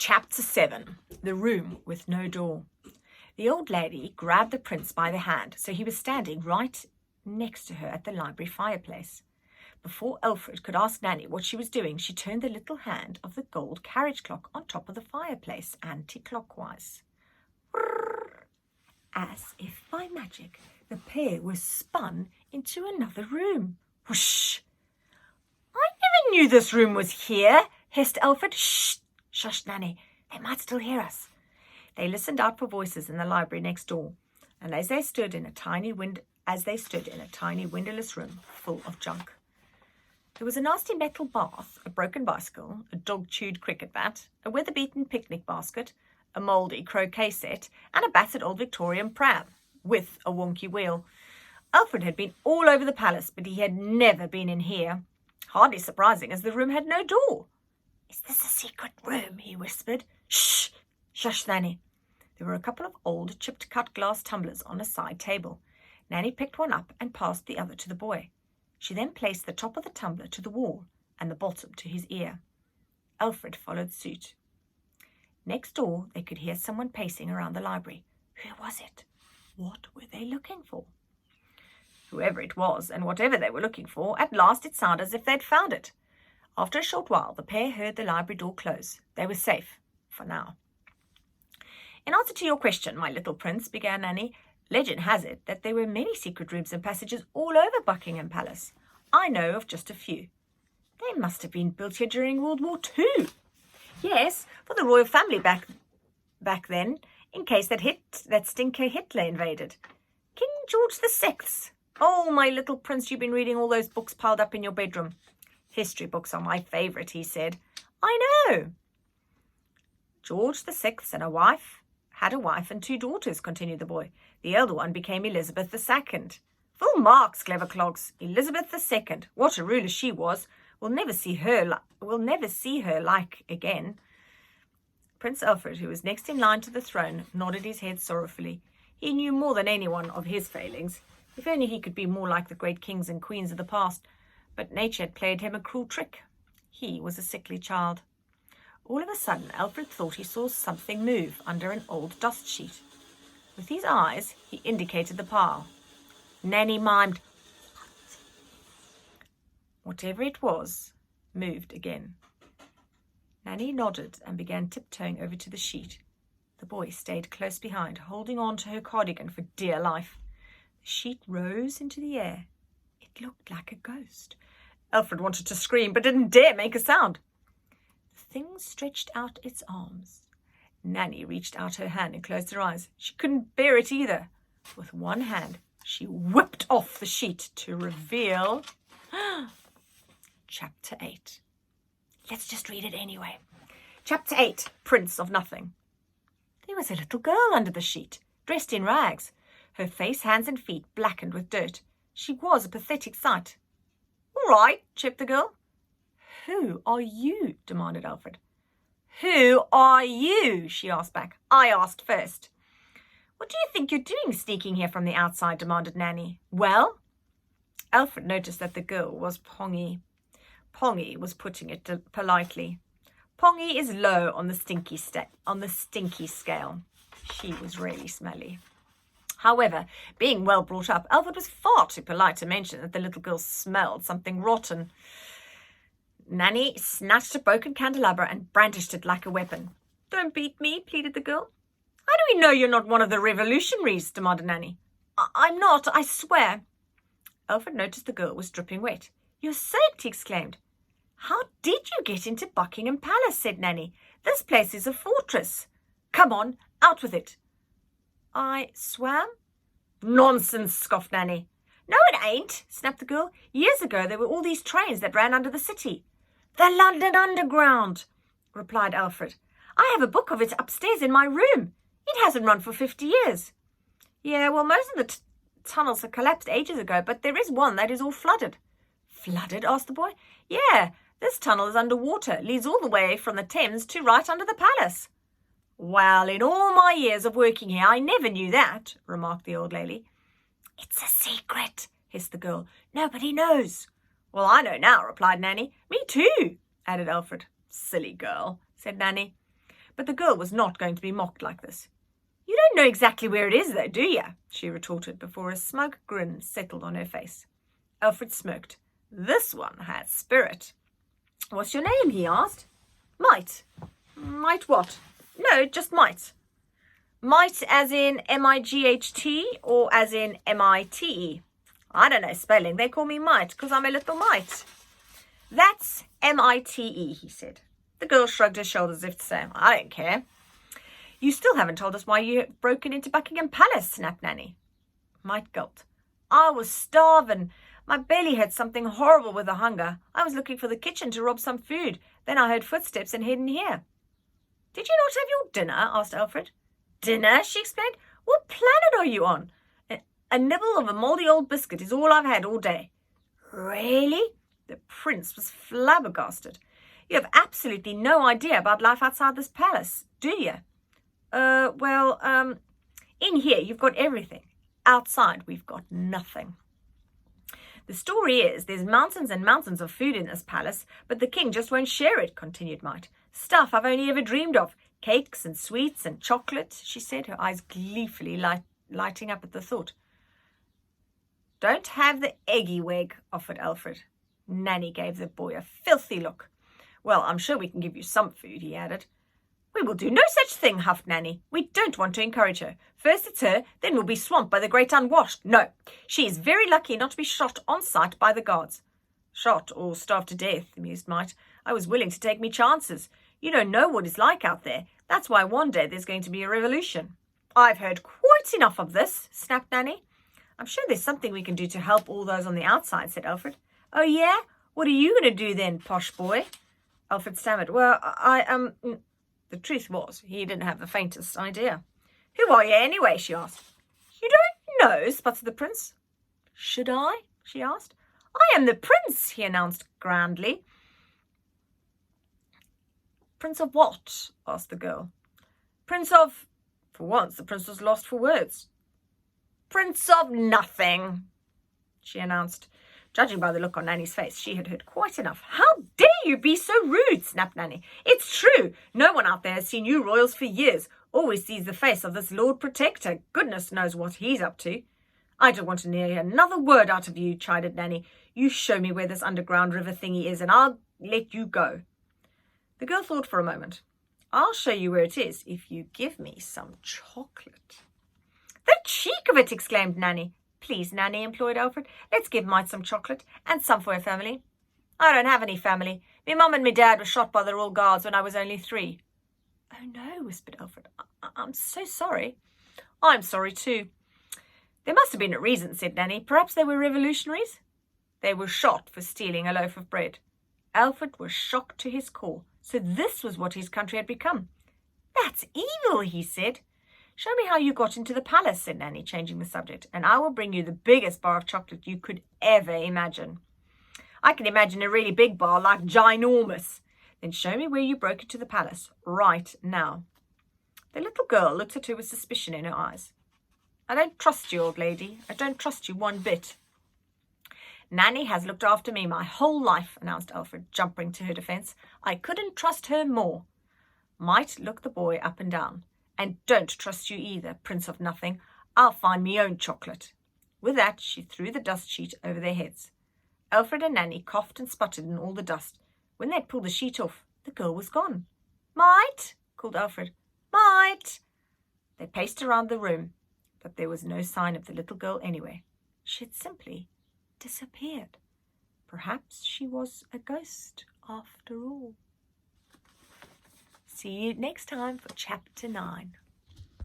Chapter 7. The Room with No Door. The old lady grabbed the prince by the hand, so he was standing right next to her at the library fireplace. Before Alfred could ask Nanny what she was doing, she turned the little hand of the gold carriage clock on top of the fireplace anti-clockwise. As if by magic, the pair were spun into another room. Whoosh! I never knew this room was here, hissed Alfred. Shh! Shushed Nanny. They might still hear us. They listened out for voices in the library next door, and as they stood in a tiny windowless room full of junk. There was a nasty metal bath, a broken bicycle, a dog-chewed cricket bat, a weather-beaten picnic basket, a mouldy croquet set, and a battered old Victorian pram with a wonky wheel. Alfred had been all over the palace, but he had never been in here. Hardly surprising, as the room had no door. "Is this a secret room?" he whispered. "Shh!" shushed Nanny. There were a couple of old chipped-cut glass tumblers on a side table. Nanny picked one up and passed the other to the boy. She then placed the top of the tumbler to the wall and the bottom to his ear. Alfred followed suit. Next door, they could hear someone pacing around the library. Who was it? What were they looking for? Whoever it was, and whatever they were looking for, at last it sounded as if they'd found it. After a short while, the pair heard the library door close. They were safe, for now. "In answer to your question, my little prince," began Nanny, "legend has it that there were many secret rooms and passages all over Buckingham Palace. I know of just a few. They must have been built here during World War II. Yes, for the royal family back then, in case that stinker Hitler invaded. King George VI. Oh, my little prince, you've been reading all those books piled up in your bedroom." "History books are my favourite," he said. "I know." "George VI had a wife and 2 daughters," continued the boy. "The elder one became Elizabeth II. Full marks, clever clogs. Elizabeth II. What a ruler she was. We'll never see her like again." Prince Alfred, who was next in line to the throne, nodded his head sorrowfully. He knew more than anyone of his failings. If only he could be more like the great kings and queens of the past. But nature had played him a cruel trick. He was a sickly child. All of a sudden, Alfred thought he saw something move under an old dust sheet. With his eyes, he indicated the pile. Nanny mimed, "What?" Whatever it was, moved again. Nanny nodded and began tiptoeing over to the sheet. The boy stayed close behind, holding on to her cardigan for dear life. The sheet rose into the air. It looked like a ghost. Alfred wanted to scream, but didn't dare make a sound. The thing stretched out its arms. Nanny reached out her hand and closed her eyes. She couldn't bear it either. With one hand, she whipped off the sheet to reveal Chapter 8. Let's just read it anyway. Chapter 8, Prince of Nothing. There was a little girl under the sheet, dressed in rags. Her face, hands and feet blackened with dirt. She was a pathetic sight. "All right," chirped the girl. "Who are you?" demanded Alfred. "Who are you?" she asked back. "I asked first." "What do you think you're doing sneaking here from the outside?" demanded Nanny. "Well?" Alfred noticed that the girl was Pongy. Pongy was putting it politely. Pongy is low on the stinky scale. She was really smelly. However, being well brought up, Alfred was far too polite to mention that the little girl smelled something rotten. Nanny snatched a broken candelabra and brandished it like a weapon. "Don't beat me," pleaded the girl. "How do we know you're not one of the revolutionaries?" demanded Nanny. I'm not, I swear." Alfred noticed the girl was dripping wet. "You're soaked," he exclaimed. "How did you get into Buckingham Palace?" said Nanny. "This place is a fortress." "Come on, out with it." "I swam?" "Nonsense," scoffed Nanny. "No, it ain't," snapped the girl. "Years ago there were all these trains that ran under the city." "The London Underground," replied Alfred. "I have a book of it upstairs in my room. It hasn't run for 50 years. "Yeah, well, most of the tunnels have collapsed ages ago, but there is one that is all flooded." "Flooded?" asked the boy. "Yeah, this tunnel is underwater, leads all the way from the Thames to right under the palace." "Well, in all my years of working here, I never knew that," remarked the old lady. "It's a secret," hissed the girl. "Nobody knows." "Well, I know now," replied Nanny. "Me too," added Alfred. "Silly girl," said Nanny. But the girl was not going to be mocked like this. "You don't know exactly where it is, though, do you?" she retorted before a smug grin settled on her face. Alfred smirked. This one had spirit. "What's your name?" he asked. "Might." "Might what?" "No, just Might." "Might as in M-I-G-H-T or as in M-I-T-E?" "I don't know spelling. They call me Might because I'm a little mite." "That's M-I-T-E, he said. The girl shrugged her shoulders as if to say, "I don't care." "You still haven't told us why you broken into Buckingham Palace," snapped Nanny. Might gulped. "I was starving. My belly had something horrible with the hunger. I was looking for the kitchen to rob some food. Then I heard footsteps and hid in here." "Did you not have your dinner?" asked Alfred. "Dinner?" she exclaimed. "What planet are you on? A nibble of a mouldy old biscuit is all I've had all day." "Really?" The prince was flabbergasted. "You have absolutely no idea about life outside this palace, do you?" In here you've got everything. Outside we've got nothing." "The story is there's mountains and mountains of food in this palace, but the king just won't share it," continued Might. "Stuff I've only ever dreamed of. Cakes and sweets and chocolate," she said, her eyes gleefully lighting up at the thought. "Don't have the eggy wig," offered Alfred. Nanny gave the boy a filthy look. "Well, I'm sure we can give you some food," he added. "We will do no such thing," huffed Nanny. "We don't want to encourage her. First it's her, then we'll be swamped by the great unwashed. No, she is very lucky not to be shot on sight by the guards." "Shot or starved to death," amused Might. "I was willing to take me chances. You don't know what it's like out there. That's why one day there's going to be a revolution." "I've heard quite enough of this," snapped Nanny. "I'm sure there's something we can do to help all those on the outside," said Alfred. "Oh, yeah? What are you going to do then, posh boy?" Alfred stammered. "Well, The truth was, he didn't have the faintest idea. "Who are you anyway?" she asked. "You don't know?" sputtered the prince. "Should I?" she asked. "I am the prince," he announced grandly. "Prince of what?" asked the girl. "Prince of..." For once, the prince was lost for words. "Prince of nothing," she announced. Judging by the look on Nanny's face, she had heard quite enough. "How dare you be so rude?" snapped Nanny. "It's true. No one out there has seen you royals for years. Always sees the face of this Lord Protector. Goodness knows what he's up to." "I don't want to hear another word out of you," chided Nanny. "You show me where this underground river thingy is and I'll let you go." The girl thought for a moment. "I'll show you where it is if you give me some chocolate." "The cheek of it!" exclaimed Nanny. "Please, Nanny," implored Alfred, "let's give Might some chocolate, and some for her family." "I don't have any family. Me mum and me dad were shot by the Royal Guards when I was only 3. "Oh no," whispered Alfred. I'm so sorry." "I'm sorry too." "There must have been a reason," said Nanny. "Perhaps they were revolutionaries?" "They were shot for stealing a loaf of bread." Alfred was shocked to his core. So this was what his country had become. "That's evil," he said. "Show me how you got into the palace," said Nanny, changing the subject, "and I will bring you the biggest bar of chocolate you could ever imagine." "I can imagine a really big bar, like ginormous." "Then show me where you broke into the palace, right now." The little girl looked at her with suspicion in her eyes. "I don't trust you, old lady. I don't trust you one bit." "Nanny has looked after me my whole life," announced Alfred, jumping to her defence. "I couldn't trust her more." Might looked the boy up and down. "And don't trust you either, Prince of Nothing. I'll find me own chocolate." With that, she threw the dust sheet over their heads. Alfred and Nanny coughed and sputtered in all the dust. When they'd pulled the sheet off, the girl was gone. "Might!" called Alfred. "Might!" They paced around the room, but there was no sign of the little girl anywhere. She had simply disappeared. Perhaps she was a ghost after all. See you next time for Chapter 9.